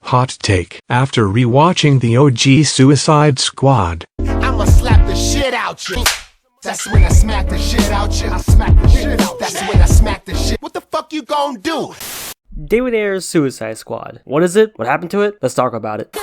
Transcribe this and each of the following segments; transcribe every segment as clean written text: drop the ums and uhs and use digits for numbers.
Hot take. After rewatching the OG Suicide Squad, I'ma slap the shit out you. That's when I smack the shit out you. I smack the shit out. That's when I smack the shit. What the fuck you gonna do? David Ayer's Suicide Squad. What is it? What happened to it? Let's talk about it.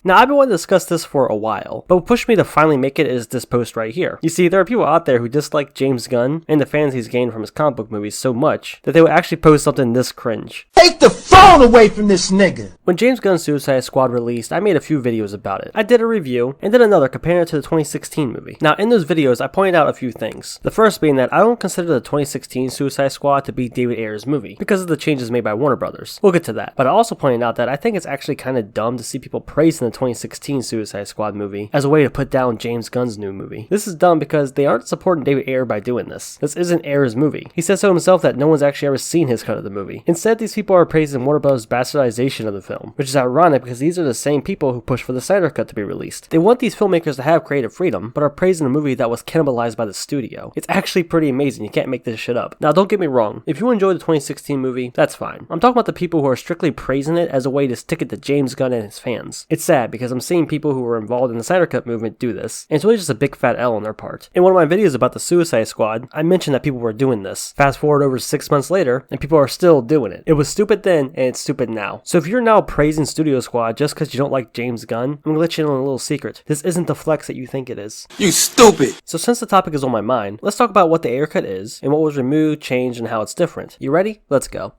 Now, I've been wanting to discuss this for a while, but what pushed me to finally make it is this post right here. You see, there are people out there who dislike James Gunn and the fans he's gained from his comic book movies so much that they will actually post something this cringe. Take the phone away from this nigga! When James Gunn's Suicide Squad released, I made a few videos about it. I did a review, and then another comparing it to the 2016 movie. Now, in those videos, I pointed out a few things. The first being that I don't consider the 2016 Suicide Squad to be David Ayer's movie, because of the changes made by Warner Brothers. We'll get to that. But I also pointed out that I think it's actually kind of dumb to see people praising the 2016 Suicide Squad movie as a way to put down James Gunn's new movie. This is dumb because they aren't supporting David Ayer by doing this. This isn't Ayer's movie. He says so himself that no one's actually ever seen his cut of the movie. Instead, these people are praising Warner Bros. Bastardization of the film, which is ironic because these are the same people who pushed for the Ayer Cut to be released. They want these filmmakers to have creative freedom, but are praising a movie that was cannibalized by the studio. It's actually pretty amazing. You can't make this shit up. Now, don't get me wrong. If you enjoyed the 2016 movie, that's fine. I'm talking about the people who are strictly praising it as a way to stick it to James Gunn and his fans. It's sad because I'm seeing people who were involved in the Ayer Cut movement do this, and it's really just a big fat L on their part. In one of my videos about the Suicide Squad, I mentioned that people were doing this. Fast forward over 6 months later, and people are still doing it. It was stupid then, and it's stupid now. So if you're now praising Studio Squad just because you don't like James Gunn, I'm gonna let you in on a little secret. This isn't the flex that you think it is. You stupid! So since the topic is on my mind, let's talk about what the Ayer Cut is, and what was removed, changed, and how it's different. You ready? Let's go.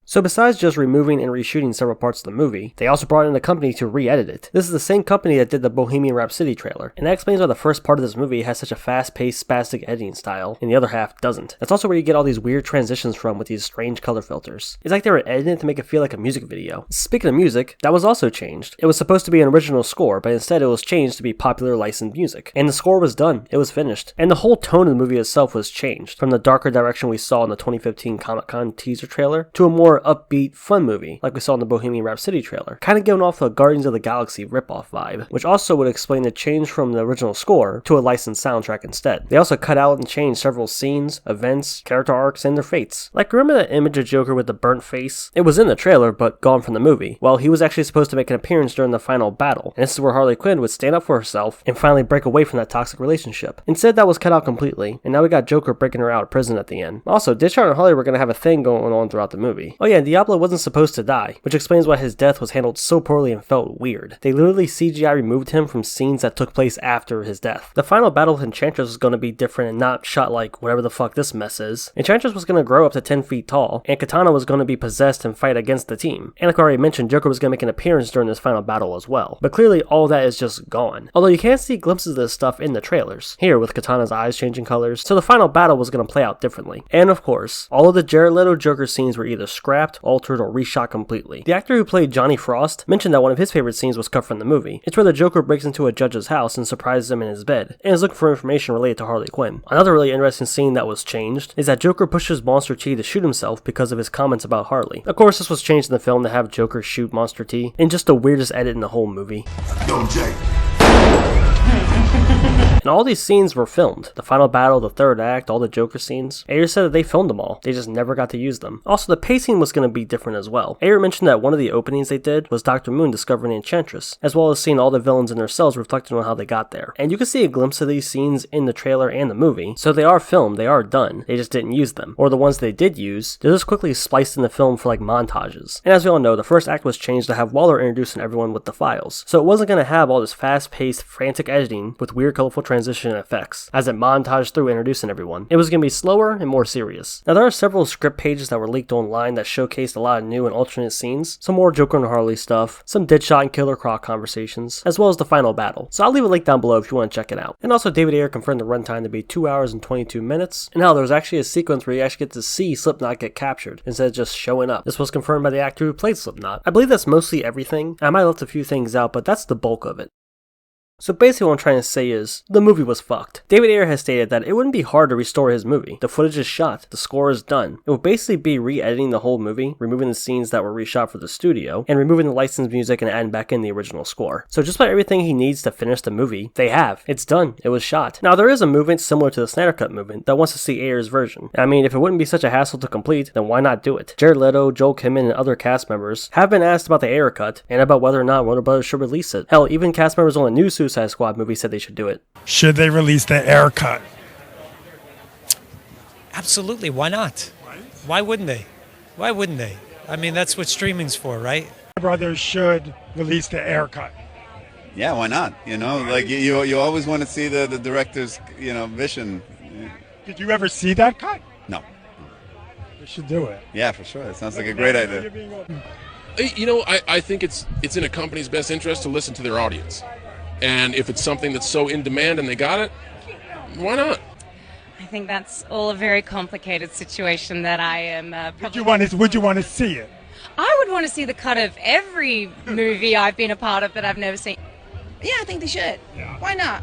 So besides just removing and reshooting several parts of the movie, they also brought in a company to re-edit it. This is the same company that did the Bohemian Rhapsody trailer, and that explains why the first part of this movie has such a fast-paced, spastic editing style, and the other half doesn't. That's also where you get all these weird transitions from with these strange color filters. It's like they were editing it to make it feel like a music video. Speaking of music, that was also changed. It was supposed to be an original score, but instead it was changed to be popular licensed music. And the score was done. It was finished. And the whole tone of the movie itself was changed, from the darker direction we saw in the 2015 Comic-Con teaser trailer, to a more upbeat, fun movie, like we saw in the Bohemian Rhapsody trailer, kind of giving off the Guardians of the Galaxy ripoff vibe, which also would explain the change from the original score to a licensed soundtrack instead. They also cut out and changed several scenes, events, character arcs, and their fates. Like, remember that image of Joker with the burnt face? It was in the trailer, but gone from the movie. Well, he was actually supposed to make an appearance during the final battle, and this is where Harley Quinn would stand up for herself and finally break away from that toxic relationship. Instead, that was cut out completely, and now we got Joker breaking her out of prison at the end. Also, Deadshot and Harley were going to have a thing going on throughout the movie. Oh yeah, and Diablo wasn't supposed to die, which explains why his death was handled so poorly and felt weird. They literally CGI removed him from scenes that took place after his death. The final battle with Enchantress was going to be different and not shot like whatever the fuck this mess is. Enchantress was going to grow up to 10 feet tall, and Katana was going to be possessed and fight against the team. And like I already mentioned, Joker was going to make an appearance during this final battle as well. But clearly all that is just gone. Although you can see glimpses of this stuff in the trailers. Here with Katana's eyes changing colors, so the final battle was going to play out differently. And of course, all of the Jared Leto Joker scenes were either scrapped, altered, or reshot completely. The actor who played Johnny Frost mentioned that one of his favorite scenes was cut from the movie. It's where the Joker breaks into a judge's house and surprises him in his bed, and is looking for information related to Harley Quinn. Another really interesting scene that was changed is that Joker pushes Monster T to shoot himself because of his comments about Harley. Of course, this was changed in the film to have Joker shoot Monster T, in just the weirdest edit in the whole movie. Yo, Jay. And all these scenes were filmed. The final battle, the third act, all the Joker scenes. Ayer said that they filmed them all. They just never got to use them. Also, the pacing was going to be different as well. Ayer mentioned that one of the openings they did was Dr. Moon discovering Enchantress, as well as seeing all the villains in their cells reflecting on how they got there. And you can see a glimpse of these scenes in the trailer and the movie, so they are filmed, they are done. They just didn't use them. Or the ones they did use, they're just quickly spliced in the film for like montages. And as we all know, the first act was changed to have Waller introducing everyone with the files. So it wasn't going to have all this fast-paced, frantic editing with weird, colorful transition effects as it montaged through introducing everyone. It was going to be slower and more serious. Now there are several script pages that were leaked online that showcased a lot of new and alternate scenes, some more Joker and Harley stuff, some Deadshot and Killer Croc conversations, as well as the final battle. So I'll leave a link down below if you want to check it out. And also David Ayer confirmed the runtime to be 2 hours and 22 minutes, and how there was actually a sequence where you actually get to see Slipknot get captured instead of just showing up. This was confirmed by the actor who played Slipknot. I believe that's mostly everything. I might have left a few things out, but that's the bulk of it. So basically what I'm trying to say is, the movie was fucked. David Ayer has stated that it wouldn't be hard to restore his movie. The footage is shot, the score is done. It would basically be re-editing the whole movie, removing the scenes that were reshot for the studio, and removing the licensed music and adding back in the original score. So just about everything he needs to finish the movie, they have. It's done. It was shot. Now there is a movement similar to the Snyder Cut movement that wants to see Ayer's version. I mean, if it wouldn't be such a hassle to complete, then why not do it? Jared Leto, Joel Kinnaman, and other cast members have been asked about the Ayer Cut and about whether or not Warner Bros. Should release it. Hell, even cast members on the new Suicide Squad movie said they should do it. Should they release the Ayer Cut? Absolutely. Why not? Why wouldn't they? Why wouldn't they? I mean, that's what streaming's for, right? Brothers should release the Ayer Cut. Yeah, why not? You know, like you always want to see the director's, vision. Did you ever see that cut? No. They should do it. Yeah, for sure. It sounds like a great idea. I think it's in a company's best interest to listen to their audience. And if it's something that's so in demand and they got it, why not? I think that's all a very complicated situation that I am Would you want to see it? I would want to see the cut of every movie I've been a part of that I've never seen. Yeah, I think they should. Yeah. Why not?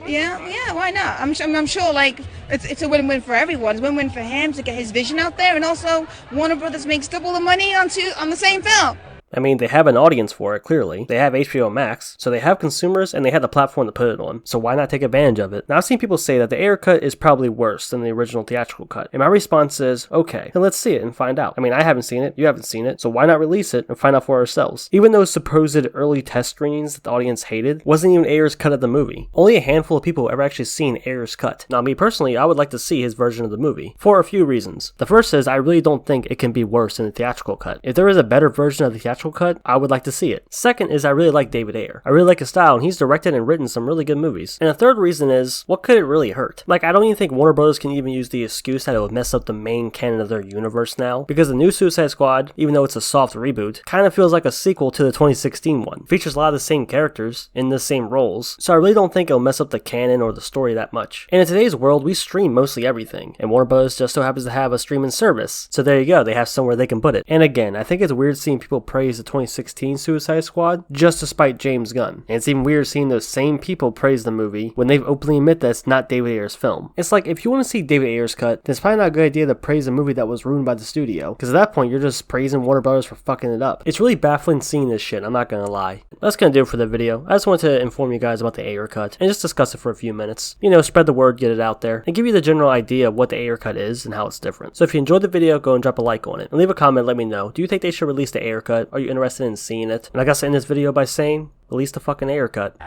Yeah, why not? I'm sure like it's a win-win for everyone. It's a win-win for him to get his vision out there, and also Warner Brothers makes double the money on the same film. I mean, they have an audience for it, clearly. They have HBO Max, so they have consumers and they have the platform to put it on. So why not take advantage of it? Now, I've seen people say that the Ayer Cut is probably worse than the original theatrical cut. And my response is, okay, then let's see it and find out. I mean, I haven't seen it, you haven't seen it, so why not release it and find out for ourselves? Even those supposed early test screenings that the audience hated wasn't even Ayer's cut of the movie. Only a handful of people ever actually seen Ayer's cut. Now, me personally, I would like to see his version of the movie, for a few reasons. The first is, I really don't think it can be worse than the theatrical cut. If there is a better version of the theatrical cut, I would like to see it. Second is I really like David Ayer. I really like his style and he's directed and written some really good movies. And a third reason is, what could it really hurt? Like, I don't even think Warner Bros. Can even use the excuse that it would mess up the main canon of their universe now, because the new Suicide Squad, even though it's a soft reboot, kind of feels like a sequel to the 2016 one. It features a lot of the same characters in the same roles, so I really don't think it'll mess up the canon or the story that much. And in today's world, we stream mostly everything, and Warner Bros. Just so happens to have a streaming service, so there you go, they have somewhere they can put it. And again, I think it's weird seeing people praise the 2016 Suicide Squad just to spite James Gunn. And it's even weird seeing those same people praise the movie when they've openly admit that it's not David Ayer's film. It's like, if you want to see David Ayer's cut, then it's probably not a good idea to praise a movie that was ruined by the studio, because at that point you're just praising Warner Bros. For fucking it up. It's really baffling seeing this shit, I'm not gonna lie. That's gonna do it for the video. I just wanted to inform you guys about the Ayer Cut and just discuss it for a few minutes. You know, spread the word, get it out there, and give you the general idea of what the Ayer Cut is and how it's different. So if you enjoyed the video, go and drop a like on it, and leave a comment, let me know. Do you think they should release the Ayer Cut? Are you interested in seeing it? And I guess I end this video by saying, release the fucking Ayer Cut.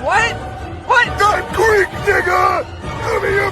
What? What? That Greek nigga! Give me a